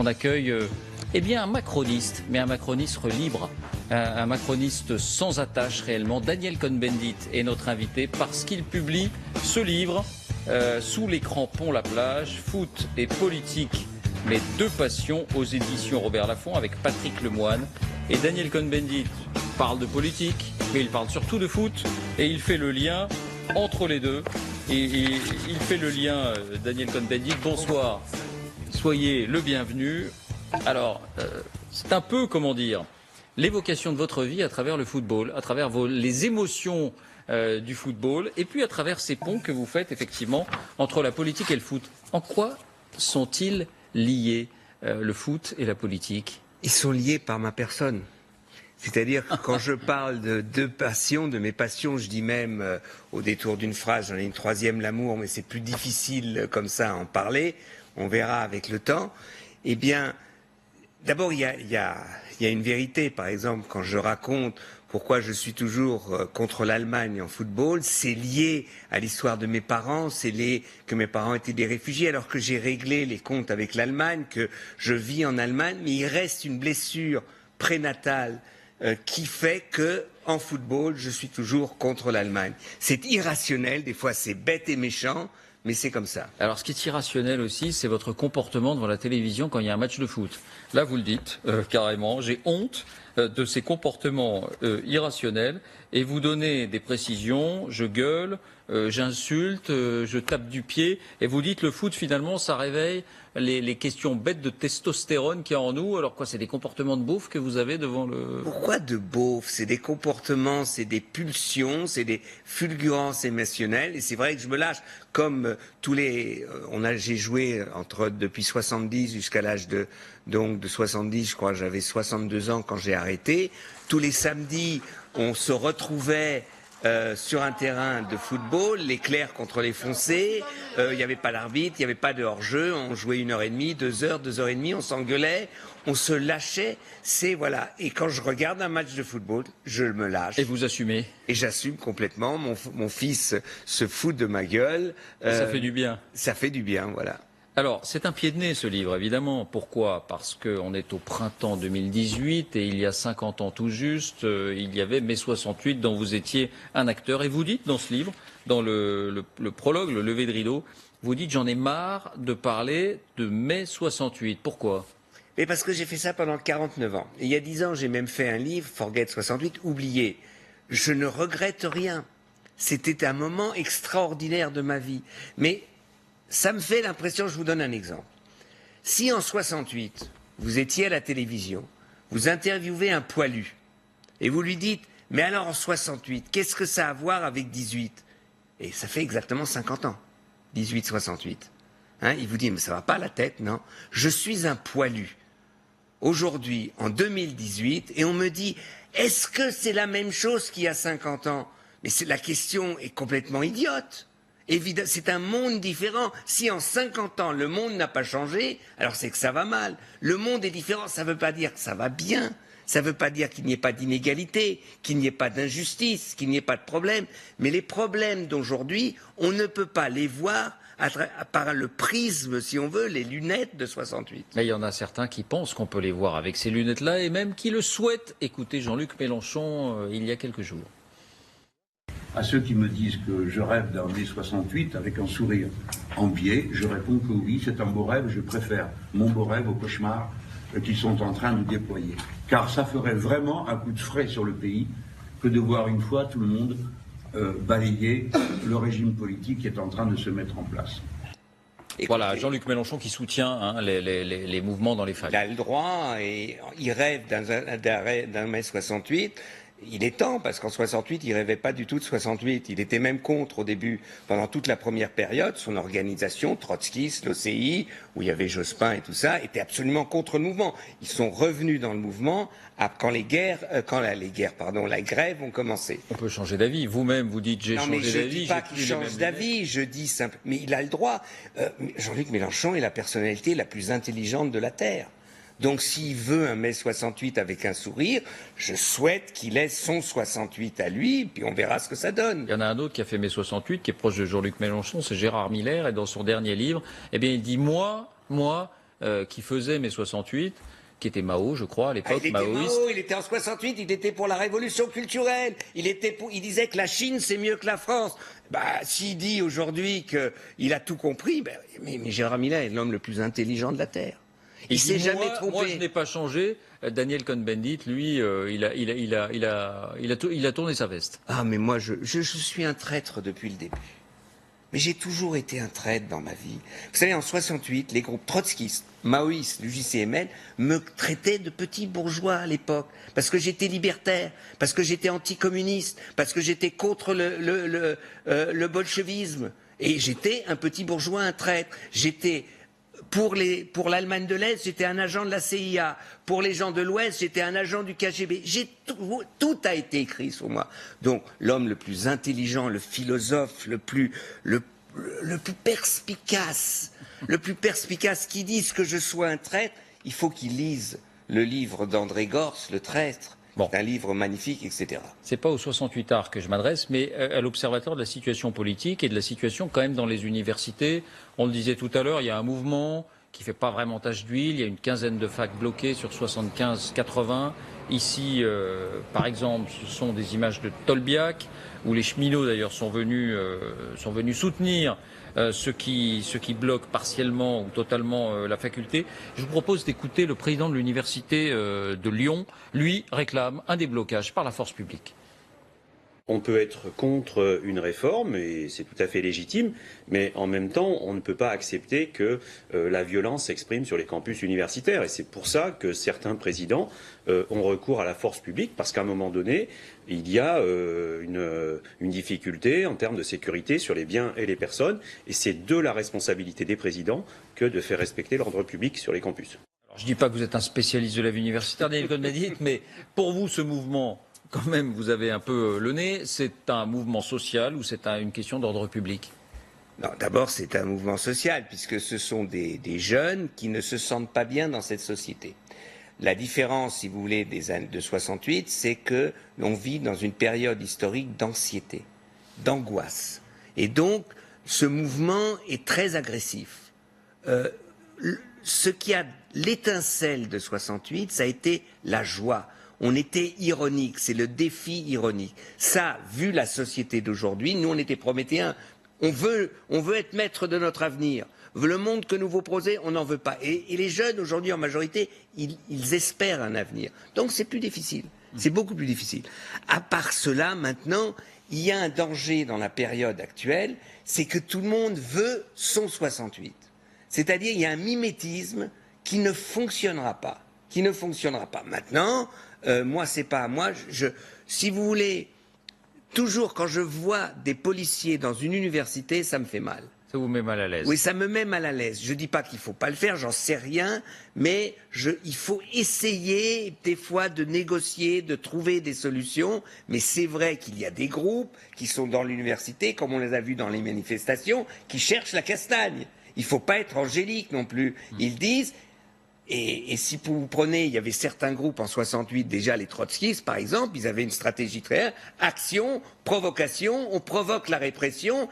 On accueille eh bien, un macroniste, mais un macroniste libre, un macroniste sans attache réellement. Daniel Cohn-Bendit est notre invité parce qu'il publie ce livre sous l'écran Pont-la-Plage, foot et politique, mes deux passions, aux éditions Robert Laffont avec Patrick Lemoine. Et Daniel Cohn-Bendit parle de politique, mais il parle surtout de foot et il fait le lien entre les deux. Et il fait le lien, Daniel Cohn-Bendit, bonsoir, soyez le bienvenu. Alors, c'est un peu, comment dire, l'évocation de votre vie à travers le football, à travers les émotions du football, et puis à travers ces ponts que vous faites effectivement entre la politique et le foot. En quoi sont-ils liés, le foot et la politique? Ils sont liés par ma personne. C'est-à-dire que quand je parle de deux passions, de mes passions, je dis même au détour d'une phrase, j'en ai une troisième, l'amour, mais c'est plus difficile comme ça à en parler, on verra avec le temps. Eh bien, d'abord, il y a une vérité. Par exemple, quand je raconte pourquoi je suis toujours contre l'Allemagne en football, c'est lié à l'histoire de mes parents, c'est lié que mes parents étaient des réfugiés alors que j'ai réglé les comptes avec l'Allemagne, que je vis en Allemagne, mais il reste une blessure prénatale qui fait que, en football, je suis toujours contre l'Allemagne. C'est irrationnel, des fois c'est bête et méchant, mais c'est comme ça. Alors, ce qui est irrationnel aussi, c'est votre comportement devant la télévision quand il y a un match de foot. Là, vous le dites carrément, j'ai honte de ces comportements irrationnels et vous donnez des précisions, je gueule, j'insulte, je tape du pied et vous dites le foot finalement ça réveille les questions bêtes de testostérone qu'il y a en nous. Alors quoi, c'est des comportements de beauf que vous avez devant le... Pourquoi de beauf? C'est des comportements, c'est des pulsions, c'est des fulgurances émotionnelles et c'est vrai que je me lâche comme tous les... j'ai joué depuis 70 jusqu'à l'âge de 70, je crois, j'avais 62 ans quand j'ai arrêté. Tous les samedis, on se retrouvait sur un terrain de football, les clairs contre les foncés, il n'y avait pas d'arbitre, il n'y avait pas de hors-jeu, on jouait 1h30, 2 heures, 2h30, on s'engueulait, on se lâchait, voilà. Et quand je regarde un match de football, je me lâche. Et vous assumez? Et j'assume complètement, mon fils se fout de ma gueule. Ça fait du bien. Ça fait du bien, voilà. Alors, c'est un pied de nez ce livre, évidemment. Pourquoi? Parce qu'on est au printemps 2018 et il y a 50 ans tout juste, il y avait mai 68 dont vous étiez un acteur. Et vous dites dans ce livre, dans le prologue, le lever de rideau, vous dites j'en ai marre de parler de mai 68. Pourquoi? Mais parce que j'ai fait ça pendant 49 ans. Et il y a 10 ans, j'ai même fait un livre, Forget 68, oublié. Je ne regrette rien. C'était un moment extraordinaire de ma vie. Mais ça me fait l'impression, je vous donne un exemple. Si en 68, vous étiez à la télévision, vous interviewez un poilu, et vous lui dites, mais alors en 68, qu'est-ce que ça a à voir avec 18? Et ça fait exactement 50 ans, 18-68. Il vous dit, mais ça va pas la tête, non? Je suis un poilu, aujourd'hui, en 2018, et on me dit, est-ce que c'est la même chose qu'il y a 50 ans? Mais la question est complètement idiote. Évidemment, c'est un monde différent. Si en 50 ans, le monde n'a pas changé, alors c'est que ça va mal. Le monde est différent, ça ne veut pas dire que ça va bien. Ça ne veut pas dire qu'il n'y ait pas d'inégalité, qu'il n'y ait pas d'injustice, qu'il n'y ait pas de problème. Mais les problèmes d'aujourd'hui, on ne peut pas les voir par le prisme, si on veut, les lunettes de 68. Mais il y en a certains qui pensent qu'on peut les voir avec ces lunettes-là et même qui le souhaitent. Écoutez Jean-Luc Mélenchon il y a quelques jours. À ceux qui me disent que je rêve d'un mai 68 avec un sourire en biais, je réponds que oui, c'est un beau rêve, je préfère mon beau rêve au cauchemar qu'ils sont en train de déployer. Car ça ferait vraiment un coup de frais sur le pays que de voir une fois tout le monde balayer le régime politique qui est en train de se mettre en place. Écoutez, voilà, Jean-Luc Mélenchon qui soutient les mouvements dans les failles. Il a le droit et il rêve d'un mai 68. Il est temps, parce qu'en 68, il rêvait pas du tout de 68. Il était même contre au début, pendant toute la première période, son organisation, trotskiste, l'OCI, où il y avait Jospin et tout ça, était absolument contre le mouvement. Ils sont revenus dans le mouvement quand la grève ont commencé. On peut changer d'avis. Vous-même, vous dites j'ai changé d'avis. Non, mais je ne dis pas qu'il change d'avis, je dis simplement... Mais il a le droit. Jean-Luc Mélenchon est la personnalité la plus intelligente de la Terre. Donc s'il veut un mai 68 avec un sourire, je souhaite qu'il ait son 68 à lui, puis on verra ce que ça donne. Il y en a un autre qui a fait mai 68, qui est proche de Jean-Luc Mélenchon, c'est Gérard Miller, et dans son dernier livre, eh bien il dit moi, qui faisait mai 68, qui était Mao, je crois, à l'époque, il était maoïste. Mao, il était en 68, il était pour la révolution culturelle. Il disait que la Chine, c'est mieux que la France. S'il dit aujourd'hui qu'il a tout compris, mais Gérard Millet est l'homme le plus intelligent de la Terre. Il s'est jamais trompé. Moi, je n'ai pas changé. Daniel Cohn-Bendit, lui, il a tourné sa veste. Ah, mais moi, je suis un traître depuis le début. Mais j'ai toujours été un traître dans ma vie. Vous savez, en 68, les groupes trotskistes, maoïstes, du JCML, me traitaient de petit bourgeois à l'époque, parce que j'étais libertaire, parce que j'étais anticommuniste, parce que j'étais contre le bolchevisme. Et j'étais un petit bourgeois, un traître. J'étais... Pour l'Allemagne de l'Est, j'étais un agent de la CIA. Pour les gens de l'Ouest, j'étais un agent du KGB. Tout a été écrit sur moi. Donc, l'homme le plus intelligent, le philosophe, le plus perspicace, qui dise que je sois un traître, il faut qu'il lise le livre d'André Gorz, Le Traître. Bon. C'est un livre magnifique, etc. C'est pas aux 68 arts que je m'adresse, mais à l'observateur de la situation politique et de la situation quand même dans les universités. On le disait tout à l'heure, il y a un mouvement qui fait pas vraiment tache d'huile. Il y a une quinzaine de facs bloquées sur 75-80. Ici, par exemple, ce sont des images de Tolbiac, où les cheminots d'ailleurs sont venus soutenir ceux qui bloquent partiellement ou totalement la faculté. Je vous propose d'écouter le président de l'université de Lyon. Lui réclame un déblocage par la force publique. On peut être contre une réforme, et c'est tout à fait légitime, mais en même temps, on ne peut pas accepter que la violence s'exprime sur les campus universitaires. Et c'est pour ça que certains présidents ont recours à la force publique, parce qu'à un moment donné, il y a une difficulté en termes de sécurité sur les biens et les personnes, et c'est de la responsabilité des présidents que de faire respecter l'ordre public sur les campus. Alors, je ne dis pas que vous êtes un spécialiste de la vie universitaire, Daniel Cohn-Bendit, mais pour vous, ce mouvement... Quand même, vous avez un peu le nez. C'est un mouvement social ou c'est une question d'ordre public? Non, d'abord, c'est un mouvement social, puisque ce sont des jeunes qui ne se sentent pas bien dans cette société. La différence, si vous voulez, des années de 68, c'est que l'on vit dans une période historique d'anxiété, d'angoisse. Et donc, ce mouvement est très agressif. Ce qui a l'étincelle de 68, ça a été la joie. On était ironique, c'est le défi ironique. Ça, vu la société d'aujourd'hui, nous on était prométhéens. On veut être maître de notre avenir. Le monde que nous vous proposez, on n'en veut pas. Et les jeunes aujourd'hui en majorité, ils espèrent un avenir. Donc c'est plus difficile. C'est beaucoup plus difficile. À part cela, maintenant, il y a un danger dans la période actuelle, c'est que tout le monde veut son 68. C'est-à-dire il y a un mimétisme qui ne fonctionnera pas. Maintenant, moi, c'est pas à moi. Si vous voulez, toujours quand je vois des policiers dans une université, ça me fait mal. Ça vous met mal à l'aise? Oui, ça me met mal à l'aise. Je dis pas qu'il faut pas le faire, j'en sais rien, mais il faut essayer des fois de négocier, de trouver des solutions. Mais c'est vrai qu'il y a des groupes qui sont dans l'université, comme on les a vus dans les manifestations, qui cherchent la castagne. Il faut pas être angélique non plus. Ils disent. Et si vous prenez, il y avait certains groupes en 68, déjà les trotskistes par exemple, ils avaient une stratégie très claire, action, provocation, on provoque la répression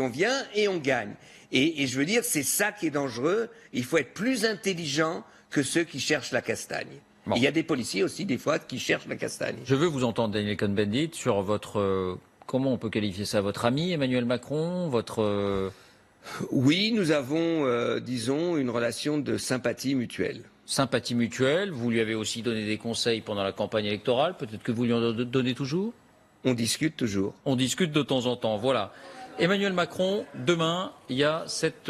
vient et on gagne. Et je veux dire, c'est ça qui est dangereux, il faut être plus intelligent que ceux qui cherchent la castagne. Bon. Il y a des policiers aussi des fois qui cherchent la castagne. Je veux vous entendre, Daniel Cohn-Bendit, sur votre, comment on peut qualifier ça, votre ami Emmanuel Macron, votre... Oui, nous avons, disons, une relation de sympathie mutuelle. Sympathie mutuelle, vous lui avez aussi donné des conseils pendant la campagne électorale, peut-être que vous lui en donnez toujours? On discute toujours. On discute de temps en temps, voilà. Emmanuel Macron, demain, il y a cette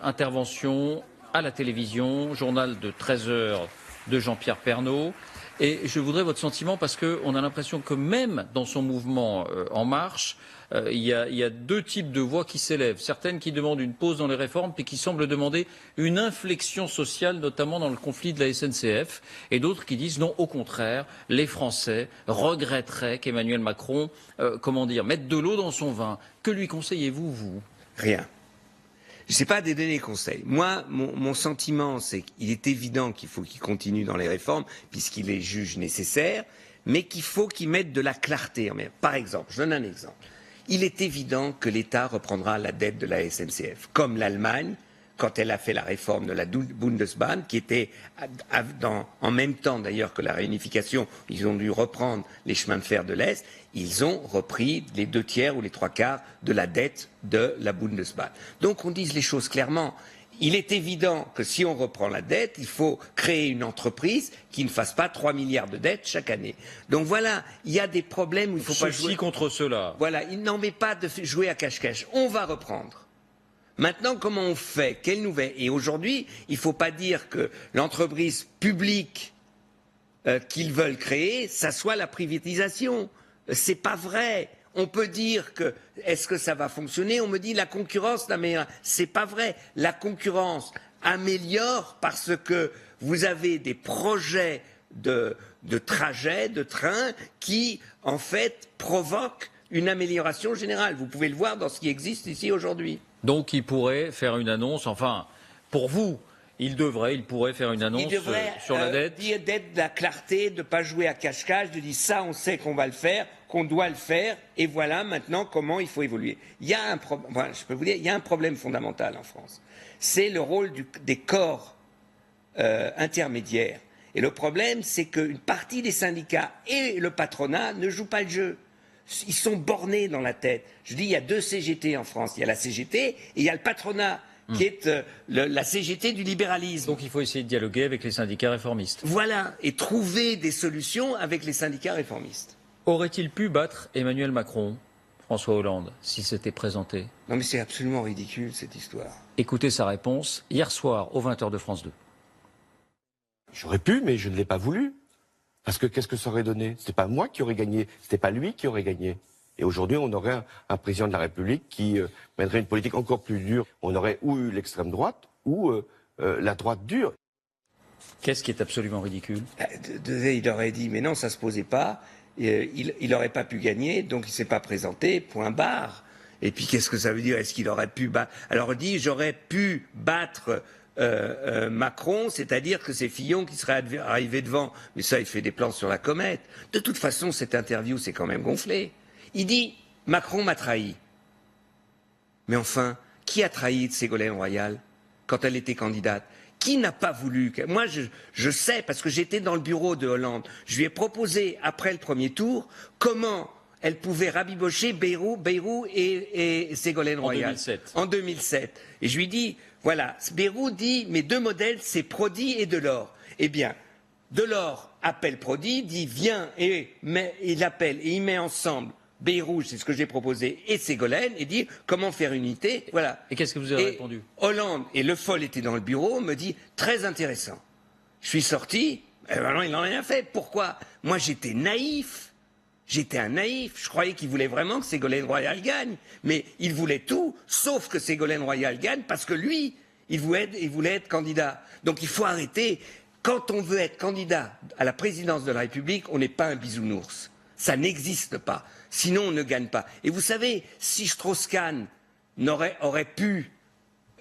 intervention à la télévision, journal de 13h de Jean-Pierre Pernaut. Et je voudrais votre sentiment parce qu'on a l'impression que même dans son mouvement En Marche, il y a deux types de voix qui s'élèvent. Certaines qui demandent une pause dans les réformes, puis qui semblent demander une inflexion sociale, notamment dans le conflit de la SNCF. Et d'autres qui disent non, au contraire, les Français regretteraient qu'Emmanuel Macron, mette de l'eau dans son vin. Que lui conseillez-vous, vous? Rien. Je ne sais pas des donner conseils. Moi, mon sentiment, c'est qu'il est évident qu'il faut qu'il continue dans les réformes, puisqu'il les juge nécessaires, mais qu'il faut qu'il mette de la clarté. Par exemple, je donne un exemple. Il est évident que l'État reprendra la dette de la SNCF, comme l'Allemagne, quand elle a fait la réforme de la Bundesbahn, qui était en même temps d'ailleurs que la réunification, ils ont dû reprendre les chemins de fer de l'Est, ils ont repris les 2/3 ou les 3/4 de la dette de la Bundesbahn. Donc on dise les choses clairement. Il est évident que si on reprend la dette, il faut créer une entreprise qui ne fasse pas 3 milliards de dettes chaque année. Donc voilà, il y a des problèmes où il ne faut pas jouer contre cela. Voilà, il n'en met pas de jouer à cache-cache. On va reprendre. Maintenant, comment on fait? Quelle nouvelle? Et aujourd'hui, il ne faut pas dire que l'entreprise publique qu'ils veulent créer, ça soit la privatisation. C'est pas vrai. On peut dire que est-ce que ça va fonctionner? On me dit la concurrence n'améliore. C'est pas vrai. La concurrence améliore parce que vous avez des projets de trajets, de trains qui en fait provoquent une amélioration générale. Vous pouvez le voir dans ce qui existe ici aujourd'hui. Donc il pourrait faire une annonce, enfin, pour vous, il pourrait faire une annonce sur la dette. Dire d'être de la clarté, de ne pas jouer à cache-cache, de dire ça, on sait qu'on va le faire, qu'on doit le faire, et voilà maintenant comment il faut évoluer. Il y a un problème, je peux vous dire, il y a un problème fondamental en France. C'est le rôle des corps intermédiaires. Et le problème, c'est qu'une partie des syndicats et le patronat ne jouent pas le jeu. Ils sont bornés dans la tête. Je dis, il y a 2 CGT en France. Il y a la CGT et il y a le patronat, qui est la CGT du libéralisme. Donc il faut essayer de dialoguer avec les syndicats réformistes. Voilà, et trouver des solutions avec les syndicats réformistes. Aurait-il pu battre Emmanuel Macron, François Hollande, s'il s'était présenté? Non mais c'est absolument ridicule cette histoire. Écoutez sa réponse hier soir aux 20h de France 2. J'aurais pu, mais je ne l'ai pas voulu. Parce que qu'est-ce que ça aurait donné? C'était pas moi qui aurais gagné, c'était pas lui qui aurait gagné. Et aujourd'hui, on aurait un président de la République qui mènerait une politique encore plus dure. On aurait ou eu l'extrême droite ou la droite dure. Qu'est-ce qui est absolument ridicule? Il aurait dit, mais non, ça se posait pas. Il n'aurait pas pu gagner, donc il ne s'est pas présenté, point barre. Et puis qu'est-ce que ça veut dire? Est-ce qu'il aurait pu battre? Alors il dit, j'aurais pu battre Macron, c'est-à-dire que c'est Fillon qui serait arrivé devant. Mais ça, il fait des plans sur la comète. De toute façon, cette interview, c'est quand même gonflé. Il dit, Macron m'a trahi. Mais enfin, qui a trahi Ségolène Royal quand elle était candidate? Qui n'a pas voulu? Moi, je sais, parce que j'étais dans le bureau de Hollande. Je lui ai proposé, après le premier tour, comment elle pouvait rabibocher Bayrou et Ségolène Royal. En 2007. Et je lui dis, voilà, Bayrou dit, mes 2 modèles, c'est Prodi et Delors. Eh bien, Delors appelle Prodi, dit, viens, et il appelle, et il met ensemble Bayrou, c'est ce que j'ai proposé, et Ségolène, et dit comment faire unité, voilà. Et qu'est-ce que vous avez répondu? Hollande, et Le Foll était dans le bureau, me dit très intéressant. Je suis sorti, et ben non, il n'en a rien fait. Pourquoi? Moi j'étais naïf. J'étais un naïf. Je croyais qu'il voulait vraiment que Ségolène Royal gagne. Mais il voulait tout, sauf que Ségolène Royal gagne, parce que lui, il voulait être candidat. Donc il faut arrêter. Quand on veut être candidat à la présidence de la République, on n'est pas un bisounours. Ça n'existe pas. Sinon, on ne gagne pas. Et vous savez, si Strauss-Kahn aurait pu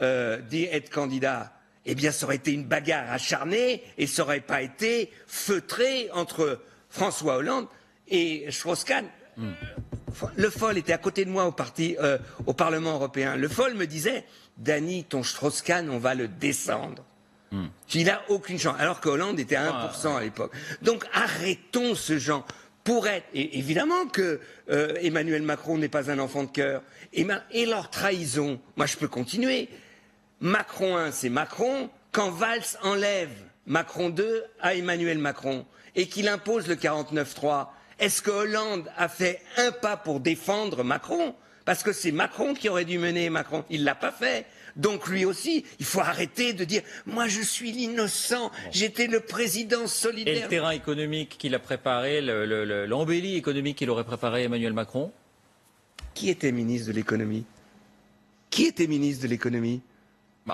être candidat, eh bien, ça aurait été une bagarre acharnée et ça n'aurait pas été feutré entre François Hollande et Strauss-Kahn. Le Foll était à côté de moi au Parlement européen. Le Foll me disait, Dany, ton Strauss-Kahn, on va le descendre. Il n'a aucune chance. Alors que Hollande était à 1% à l'époque. Donc, arrêtons ce genre. Et évidemment que Emmanuel Macron n'est pas un enfant de cœur. Et leur trahison, moi je peux continuer. Macron 1, c'est Macron, quand Valls enlève Macron 2 à Emmanuel Macron et qu'il impose le 49-3, est-ce que Hollande a fait un pas pour défendre Macron? Parce que c'est Macron qui aurait dû mener Macron. Il ne l'a pas fait. Donc lui aussi, il faut arrêter de dire « moi je suis l'innocent, j'étais le président solidaire ». Et le terrain économique qu'il a préparé, l'embellie économique qu'il aurait préparé Emmanuel Macron? Qui était ministre de l'économie? Qui était ministre de l'économie?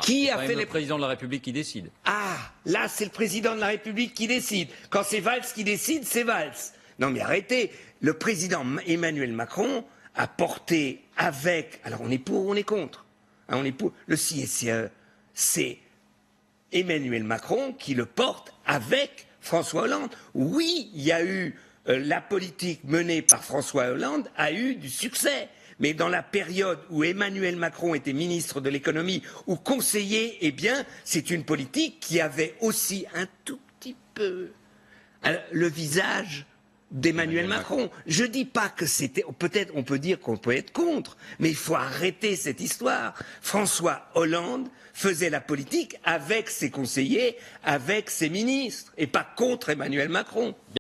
Qui a fait le président de la République qui décide? Ah, là c'est le président de la République qui décide. Quand c'est Valls qui décide, c'est Valls. Non mais arrêtez, le président Emmanuel Macron a porté avec... Alors on est pour ou on est contre? On est pour le CSE, c'est Emmanuel Macron qui le porte avec François Hollande. Oui, il y a eu la politique menée par François Hollande a eu du succès, mais dans la période où Emmanuel Macron était ministre de l'économie ou conseiller, eh bien, c'est une politique qui avait aussi un tout petit peu le visage d'Emmanuel Macron. Je dis pas que c'était... Peut-être on peut dire qu'on peut être contre, mais il faut arrêter cette histoire. François Hollande faisait la politique avec ses conseillers, avec ses ministres, et pas contre Emmanuel Macron.